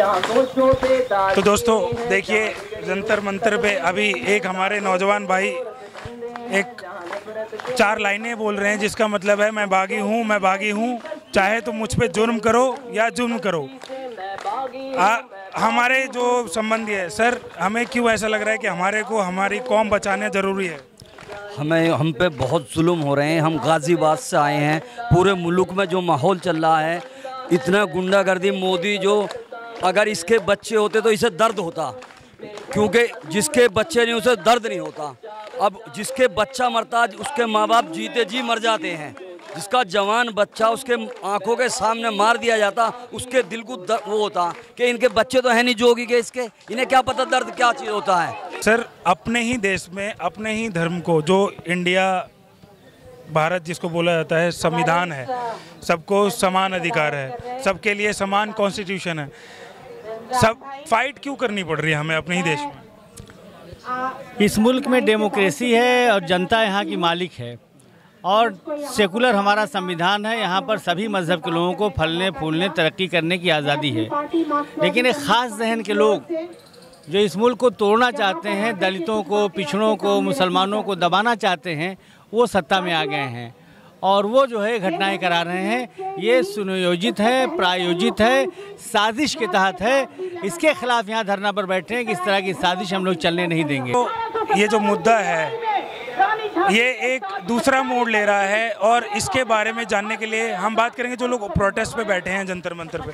तो दोस्तों देखिए, जंतर मंतर पे अभी एक हमारे नौजवान भाई एक 4 लाइनें बोल रहे हैं, जिसका मतलब है मैं बागी हूँ, चाहे तो मुझ पे जुर्म करो या जुर्म करो। हमारे जो संबंधी है सर, हमें क्यों ऐसा लग रहा है कि हमारे को हमारी कौम बचाना ज़रूरी है? हम पे बहुत जुल्म हो रहे हैं। हम गाज़ियाबाद से आए हैं। पूरे मुल्क में जो माहौल चल रहा है, इतना गुंडागर्दी, मोदी जो, अगर इसके बच्चे होते तो इसे दर्द होता, क्योंकि जिसके बच्चे नहीं उसे दर्द नहीं होता। अब जिसके बच्चा मरता, उसके माँ बाप जीते जी मर जाते हैं। जिसका जवान बच्चा उसके आंखों के सामने मार दिया जाता, उसके दिल को वो होता कि इनके बच्चे तो है नहीं जोगी के, इसके इन्हें क्या पता दर्द क्या चीज़ होता है। सर, अपने ही देश में अपने ही धर्म को, जो इंडिया भारत जिसको बोला जाता है संविधान है, सबको समान अधिकार है, सबके लिए समान कॉन्स्टिट्यूशन है, सब फाइट क्यों करनी पड़ रही है हमें अपने ही देश में? इस मुल्क में डेमोक्रेसी है और जनता यहाँ की मालिक है, और सेकुलर हमारा संविधान है। यहाँ पर सभी मज़हब के लोगों को फलने फूलने तरक्की करने की आज़ादी है। लेकिन एक ख़ास जहन के लोग जो इस मुल्क को तोड़ना चाहते हैं, दलितों को, पिछड़ों को, मुसलमानों को दबाना चाहते हैं, वो सत्ता में आ गए हैं और वो जो है घटनाएं करा रहे हैं। ये सुनियोजित है, प्रायोजित है, साजिश के तहत है। इसके खिलाफ यहाँ धरना पर बैठे हैं कि इस तरह की साजिश हम लोग चलने नहीं देंगे। तो ये जो मुद्दा है ये एक दूसरा मोड़ ले रहा है, और इसके बारे में जानने के लिए हम बात करेंगे जो लोग प्रोटेस्ट पे बैठे हैं जंतर मंतर पे।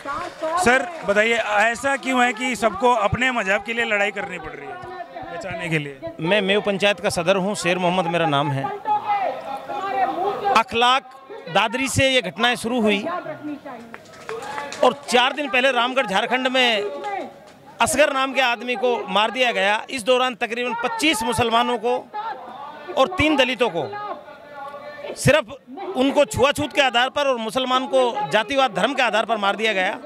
सर बताइए, ऐसा क्यों है कि सबको अपने मजहब के लिए लड़ाई करनी पड़ रही है बचाने के लिए? मैं मेव पंचायत का सदर हूं, शेर मोहम्मद मेरा नाम है। अखलाक दादरी से ये घटनाएं शुरू हुई और 4 दिन पहले रामगढ़ झारखंड में असगर नाम के आदमी को मार दिया गया। इस दौरान तकरीबन 25 मुसलमानों को और 3 दलितों को सिर्फ उनको छुआछूत के आधार पर और मुसलमान को जातिवाद धर्म के आधार पर मार दिया गया।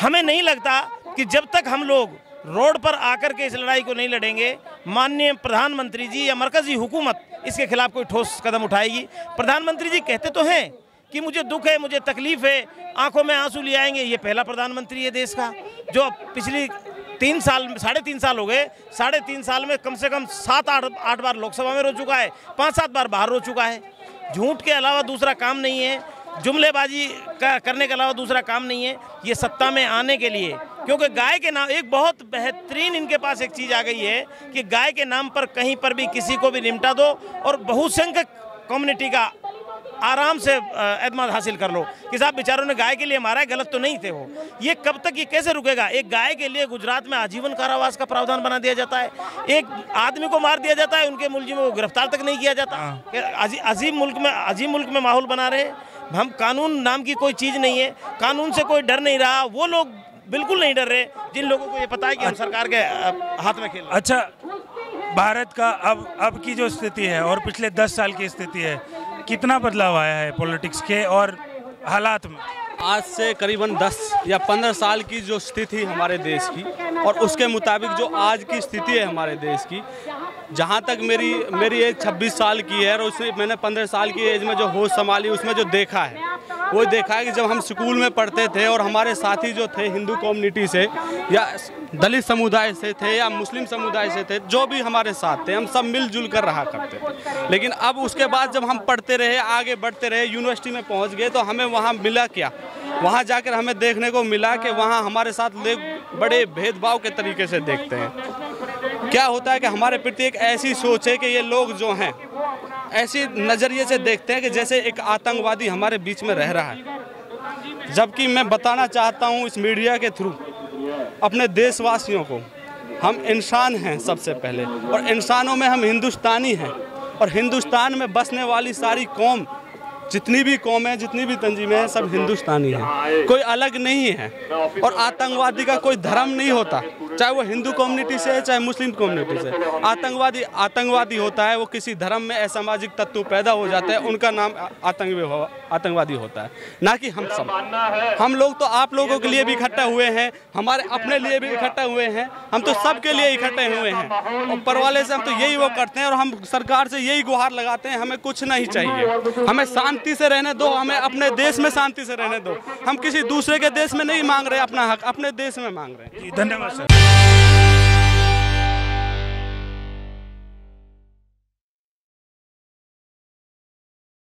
हमें नहीं लगता कि जब तक हम लोग रोड पर आकर के इस लड़ाई को नहीं लड़ेंगे, माननीय प्रधानमंत्री जी या मरकजी हुकूमत इसके खिलाफ कोई ठोस कदम उठाएगी। प्रधानमंत्री जी कहते तो हैं कि मुझे दुख है, मुझे तकलीफ है, आंखों में आंसू ले आएंगे। ये पहला प्रधानमंत्री है देश का जो पिछली 3 साल, 3.5 साल हो गए, 3.5 साल में कम से कम 7-8 बार लोकसभा में रो चुका है, 5-7 बार बाहर रो चुका है। झूठ के अलावा दूसरा काम नहीं है, जुमलेबाजी करने के अलावा दूसरा काम नहीं है ये सत्ता में आने के लिए। क्योंकि गाय के नाम, एक बहुत बेहतरीन इनके पास एक चीज़ आ गई है कि गाय के नाम पर कहीं पर भी किसी को भी निपटा दो और बहुसंख्यक कम्युनिटी का आराम से एतमाद हासिल कर लो कि साहब बेचारों ने गाय के लिए मारा है, गलत तो नहीं थे वो। ये कब तक, ये कैसे रुकेगा? एक गाय के लिए गुजरात में आजीवन कारावास का प्रावधान बना दिया जाता है, एक आदमी को मार दिया जाता है, उनके मुलजिमों को गिरफ्तार तक नहीं किया जाता। अजीम मुल्क में माहौल बना रहे हम। कानून नाम की कोई चीज़ नहीं है, कानून से कोई डर नहीं रहा। वो लोग बिल्कुल नहीं डर रहे जिन लोगों को ये पता है कि हम सरकार के हाथ में खेल। अच्छा, भारत का अब की जो स्थिति है और पिछले 10 साल की स्थिति है, कितना बदलाव आया है पॉलिटिक्स के और हालात में? आज से करीबन 10 या 15 साल की जो स्थिति हमारे देश की और उसके मुताबिक जो आज की स्थिति है हमारे देश की, जहाँ तक मेरी एज 26 साल की है और उसमें मैंने 15 साल की एज में जो होश संभाली, उसमें जो देखा है वो देखा है कि जब हम स्कूल में पढ़ते थे और हमारे साथी जो थे हिंदू कम्युनिटी से या दलित समुदाय से थे या मुस्लिम समुदाय से थे, जो भी हमारे साथ थे, हम सब मिलजुल कर रहा करते थे। लेकिन अब उसके बाद जब हम पढ़ते रहे, आगे बढ़ते रहे, यूनिवर्सिटी में पहुंच गए, तो हमें वहाँ मिला क्या, वहाँ जाकर हमें देखने को मिला कि वहाँ हमारे साथ लोग बड़े भेदभाव के तरीके से देखते हैं। क्या होता है कि हमारे प्रति एक ऐसी सोच है कि ये लोग जो हैं ऐसी नज़रिए से देखते हैं कि जैसे एक आतंकवादी हमारे बीच में रह रहा है। जबकि मैं बताना चाहता हूँ इस मीडिया के थ्रू अपने देशवासियों को, हम इंसान हैं सबसे पहले, और इंसानों में हम हिंदुस्तानी हैं, और हिंदुस्तान में बसने वाली सारी कौम, जितनी भी कौमें, जितनी भी तंजीमें हैं, सब हिंदुस्तानी हैं, कोई अलग नहीं है। और आतंकवादी का कोई धर्म नहीं होता, चाहे वो हिंदू कम्युनिटी से है चाहे मुस्लिम कम्युनिटी से। आतंकवादी होता है, वो किसी धर्म में असामाजिक तत्व पैदा हो जाते हैं, उनका नाम आतंकवादी होता है, ना कि हम सब। हम लोग तो आप लोगों के लिए भी इकट्ठा हुए हैं, हमारे अपने लिए भी इकट्ठा हुए हैं, हम तो सबके लिए इकट्ठे हुए हैं। ऊपर वाले से हम तो यही वो करते हैं और हम सरकार से यही गुहार लगाते हैं, हमें कुछ नहीं चाहिए, हमें शांति से रहने दो, हमें अपने देश में शांति से रहने दो। हम किसी दूसरे के देश में नहीं मांग रहे अपना हक, अपने देश में मांग रहे हैं। धन्यवाद सर।